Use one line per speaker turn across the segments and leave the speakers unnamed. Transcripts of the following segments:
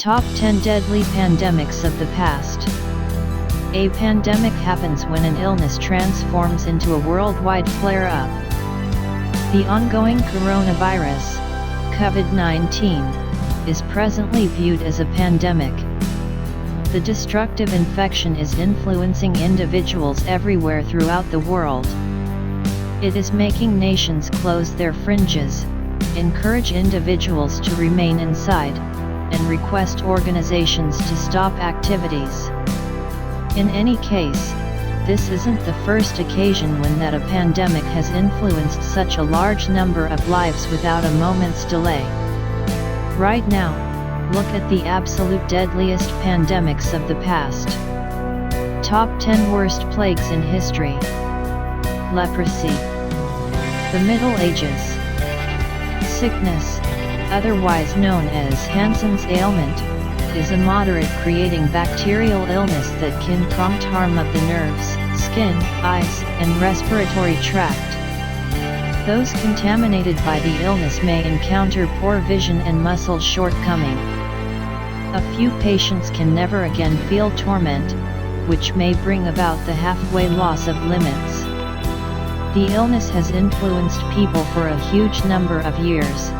Top 10 Deadly Pandemics of the Past. A pandemic happens when an illness transforms into a worldwide flare-up. The ongoing coronavirus, COVID-19, is presently viewed as a pandemic. The destructive infection is influencing individuals everywhere throughout the world. It is making nations close their fringes, encourage individuals to remain inside, and request organizations to stop activities. In any case, this isn't the first occasion when that a pandemic has influenced such a large number of lives without a moment's delay. Right now, look at the absolute deadliest pandemics of the past. Top 10 Worst Plagues in History. Leprosy. The Middle Ages. Sickness, otherwise known as Hansen's ailment, is a moderate creating bacterial illness that can prompt harm of the nerves, skin, eyes, and respiratory tract. Those contaminated by the illness may encounter poor vision and muscle shortcoming. A few patients can never again feel torment, which may bring about the halfway loss of limits. The illness has influenced people for a huge number of years.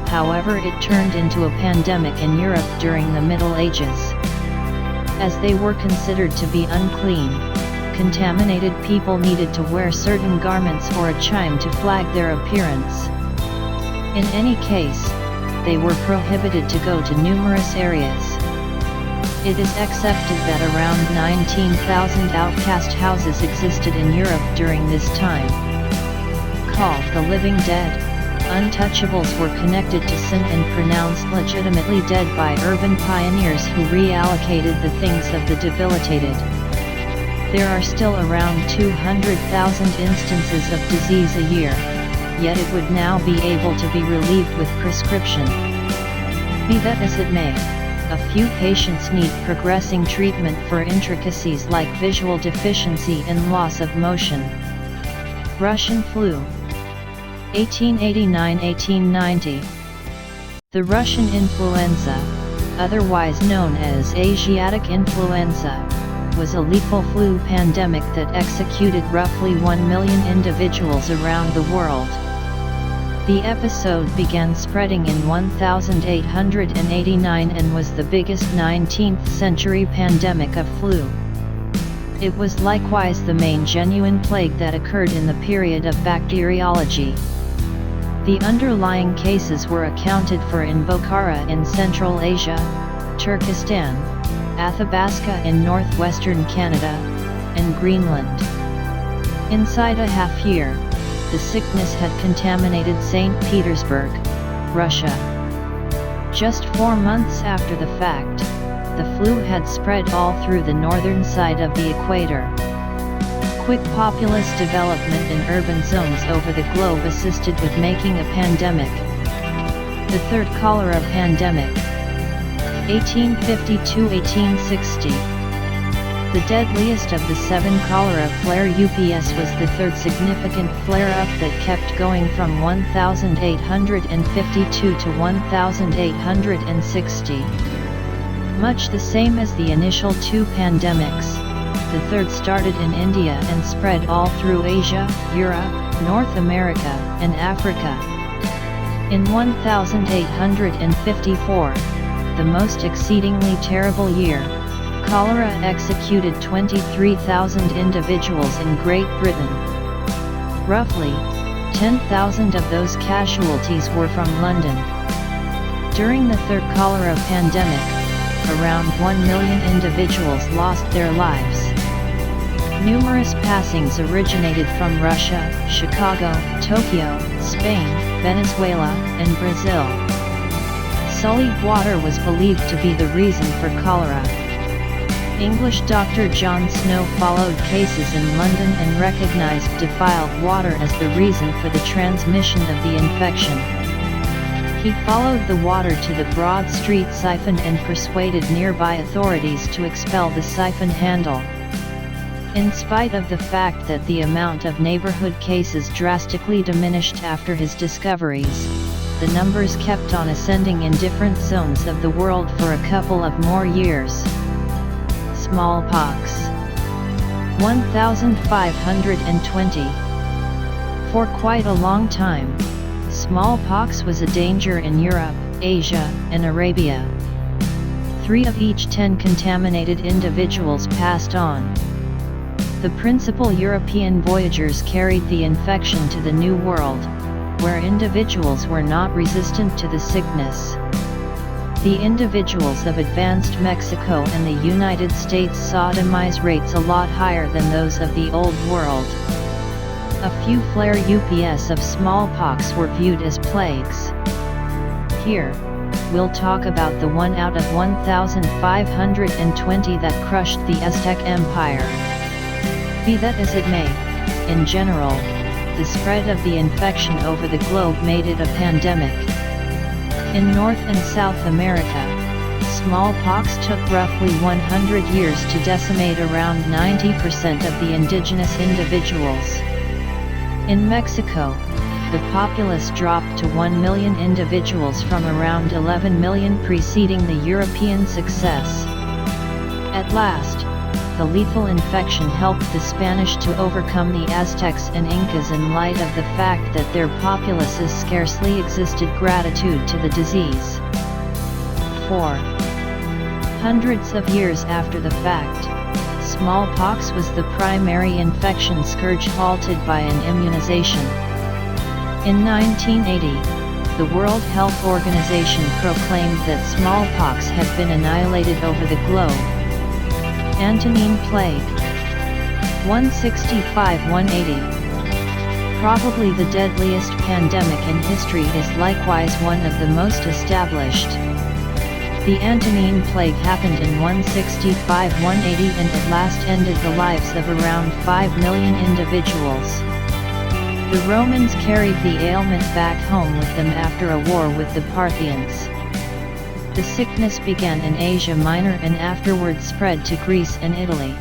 However, it turned into a pandemic in Europe during the Middle Ages. As they were considered to be unclean, contaminated people needed to wear certain garments or a chime to flag their appearance. In any case, they were prohibited to go to numerous areas. It is accepted that around 19,000 outcast houses existed in Europe during this time. Called the living dead, untouchables were connected to sin and pronounced legitimately dead by urban pioneers who reallocated the things of the debilitated. There are still around 200,000 instances of disease a year, yet it would now be able to be relieved with prescription. Be that as it may, a few patients need progressing treatment for intricacies like visual deficiency and loss of motion. Russian flu. 1889–1890. The Russian influenza, otherwise known as Asiatic influenza, was a lethal flu pandemic that executed roughly 1 million individuals around the world. The episode began spreading in 1889 and was the biggest 19th century pandemic of flu. It was likewise the main genuine plague that occurred in the period of bacteriology. The underlying cases were accounted for in Bokhara in Central Asia, Turkestan, Athabasca in northwestern Canada, and Greenland. Inside a half year, the sickness had contaminated St. Petersburg, Russia. Just 4 months after the fact, the flu had spread all through the northern side of the equator. Quick populous development in urban zones over the globe assisted with making a pandemic. The third cholera pandemic. 1850–1860. The deadliest of the 7 cholera flare UPS was the third significant flare-up that kept going from 1852 to 1860. Much the same as the initial 2 pandemics, the third started in India and spread all through Asia, Europe, North America, and Africa. In 1854, the most exceedingly terrible year, cholera executed 23,000 individuals in Great Britain. Roughly, 10,000 of those casualties were from London. During the third cholera pandemic, around 1 million individuals lost their lives. Numerous passings originated from Russia, Chicago, Tokyo, Spain, Venezuela, and Brazil. Sullied water was believed to be the reason for cholera. English Dr. John Snow followed cases in London and recognized defiled water as the reason for the transmission of the infection. He followed the water to the Broad Street siphon and persuaded nearby authorities to expel the siphon handle. In spite of the fact that the amount of neighborhood cases drastically diminished after his discoveries, the numbers kept on ascending in different zones of the world for a couple of more years. Smallpox. 1520. For quite a long time, smallpox was a danger in Europe, Asia, and Arabia. 3 of each 10 contaminated individuals passed on. The principal European voyagers carried the infection to the New World, where individuals were not resistant to the sickness. The individuals of advanced Mexico and the United States saw demise rates a lot higher than those of the Old World. A few flare-ups of smallpox were viewed as plagues. Here, we'll talk about the 1 out of 1520 that crushed the Aztec Empire. Be that as it may, in general, the spread of the infection over the globe made it a pandemic. In North and South America, smallpox took roughly 100 years to decimate around 90% of the indigenous individuals. In Mexico, the populace dropped to 1 million individuals from around 11 million preceding the European success. At last, the lethal infection helped the Spanish to overcome the Aztecs and Incas in light of the fact that their populaces scarcely existed gratitude to the disease. 4. Hundreds of years after the fact, smallpox was the primary infection scourge halted by an immunization. In 1980, the World Health Organization proclaimed that smallpox had been annihilated over the globe. Antonine Plague. 165-180. Probably the deadliest pandemic in history is likewise one of the most established. The Antonine Plague happened in 165-180 and at last ended the lives of around 5 million individuals. The Romans carried the ailment back home with them after a war with the Parthians. The sickness began in Asia Minor and afterwards spread to Greece and Italy.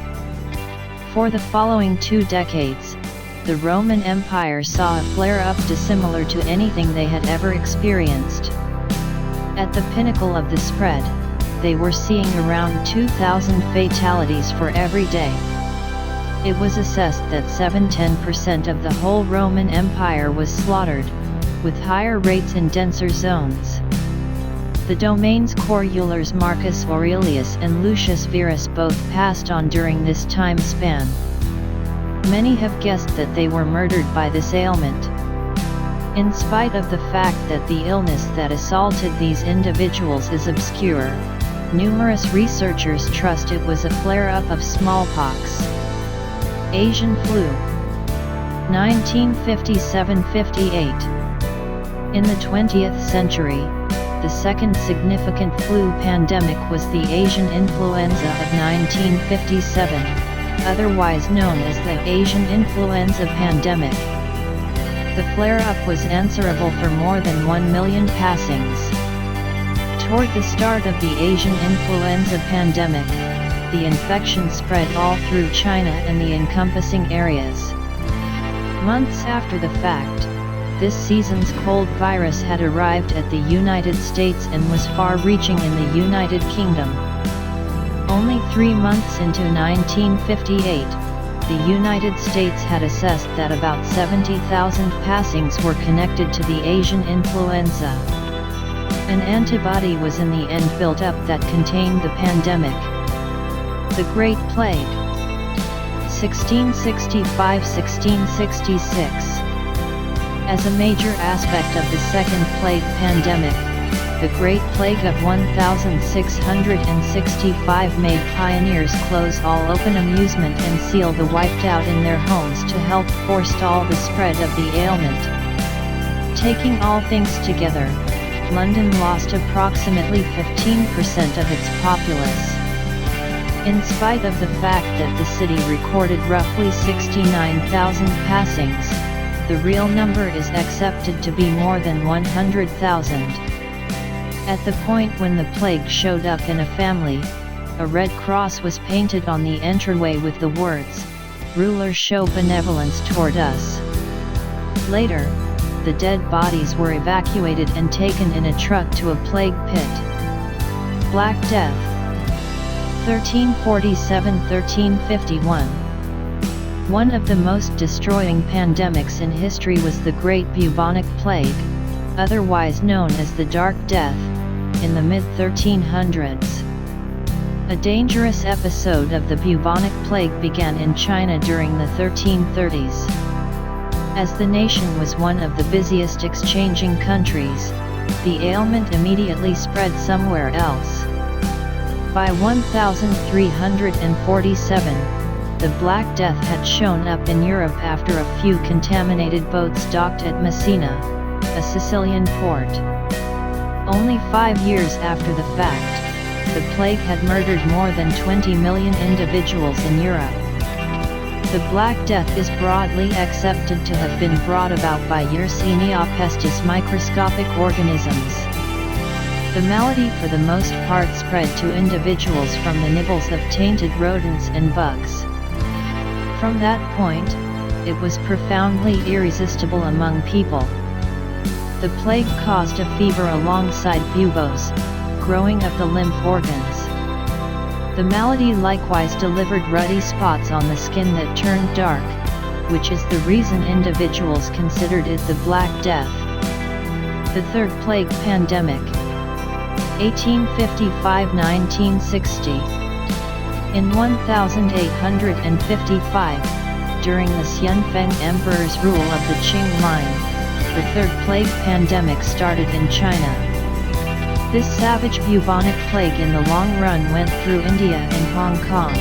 For the following 2 decades, the Roman Empire saw a flare-up dissimilar to anything they had ever experienced. At the pinnacle of the spread, they were seeing around 2,000 fatalities for every day. It was assessed that 7–10% of the whole Roman Empire was slaughtered, with higher rates in denser zones. The domain's corulars Marcus Aurelius and Lucius Verus both passed on during this time span. Many have guessed that they were murdered by this ailment. In spite of the fact that the illness that assaulted these individuals is obscure, numerous researchers trust it was a flare-up of smallpox. Asian flu. 1957–58. In the 20th century, the second significant flu pandemic was the Asian influenza of 1957, otherwise known as the Asian influenza pandemic. The flare-up was answerable for more than 1 million passings. Toward the start of the Asian influenza pandemic, the infection spread all through China and the encompassing areas. Months after the fact, this season's cold virus had arrived at the United States and was far-reaching in the United Kingdom. Only 3 months into 1958, the United States had assessed that about 70,000 passings were connected to the Asian influenza. An antibody was in the end built up that contained the pandemic. The Great Plague. 1665–1666. As a major aspect of the Second Plague pandemic, the Great Plague of 1665 made pioneers close all open amusement and seal the wiped out in their homes to help forestall the spread of the ailment. Taking all things together, London lost approximately 15% of its populace. In spite of the fact that the city recorded roughly 69,000 passings, the real number is accepted to be more than 100,000. At the point when the plague showed up in a family, a red cross was painted on the entryway with the words, "Rulers show benevolence toward us." Later, the dead bodies were evacuated and taken in a truck to a plague pit. Black Death, 1347–1351. One of the most destroying pandemics in history was the Great Bubonic Plague, otherwise known as the Dark Death, in the mid-1300s. A dangerous episode of the bubonic plague began in China during the 1330s. As the nation was one of the busiest exchanging countries, the ailment immediately spread somewhere else. By 1347, the Black Death had shown up in Europe after a few contaminated boats docked at Messina, a Sicilian port. Only 5 years after the fact, the plague had murdered more than 20 million individuals in Europe. The Black Death is broadly accepted to have been brought about by Yersinia pestis microscopic organisms. The malady for the most part spread to individuals from the nibbles of tainted rodents and bugs. From that point, it was profoundly irresistible among people. The plague caused a fever alongside buboes, growing of the lymph organs. The malady likewise delivered ruddy spots on the skin that turned dark, which is the reason individuals considered it the Black Death. The Third Plague Pandemic, 1855–1960. In 1855, during the Xianfeng Emperor's rule of the Qing line, the Third Plague Pandemic started in China. This savage bubonic plague in the long run went through India and Hong Kong,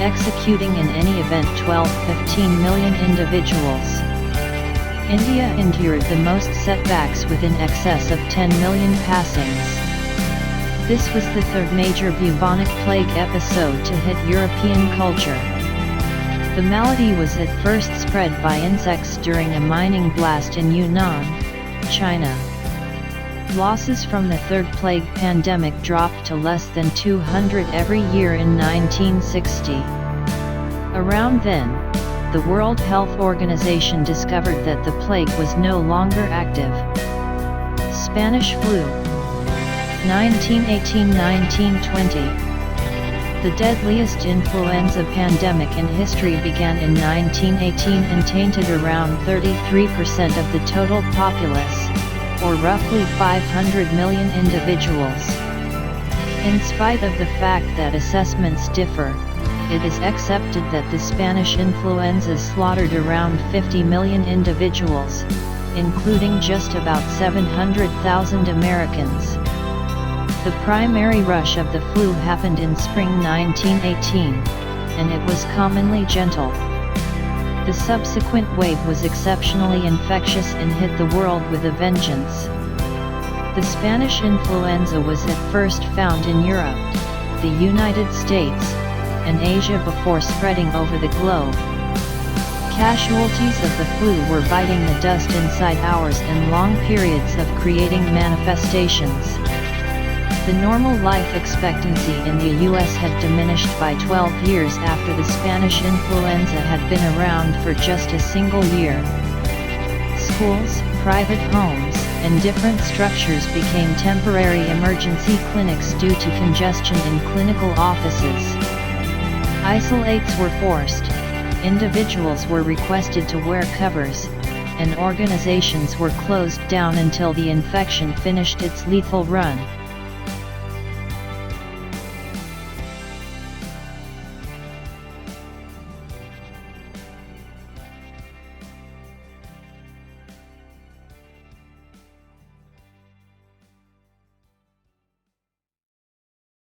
executing in any event 12–15 million individuals. India endured the most setbacks with in excess of 10 million passings. This was the third major bubonic plague episode to hit European culture. The malady was at first spread by insects during a mining blast in Yunnan, China. Losses from the Third Plague Pandemic dropped to less than 200 every year in 1960. Around then, the World Health Organization discovered that the plague was no longer active. Spanish flu, 1918–1920. The deadliest influenza pandemic in history began in 1918 and tainted around 33% of the total populace, or roughly 500 million individuals. In spite of the fact that assessments differ, it is accepted that the Spanish influenza slaughtered around 50 million individuals, including just about 700,000 Americans. The primary rush of the flu happened in spring 1918, and it was commonly gentle. The subsequent wave was exceptionally infectious and hit the world with a vengeance. The Spanish influenza was at first found in Europe, the United States, and Asia before spreading over the globe. Casualties of the flu were biting the dust inside hours and long periods of creating manifestations. The normal life expectancy in the U.S. had diminished by 12 years after the Spanish influenza had been around for just a single year. Schools, private homes, and different structures became temporary emergency clinics due to congestion in clinical offices. Isolates were forced, individuals were requested to wear covers, and organizations were closed down until the infection finished its lethal run.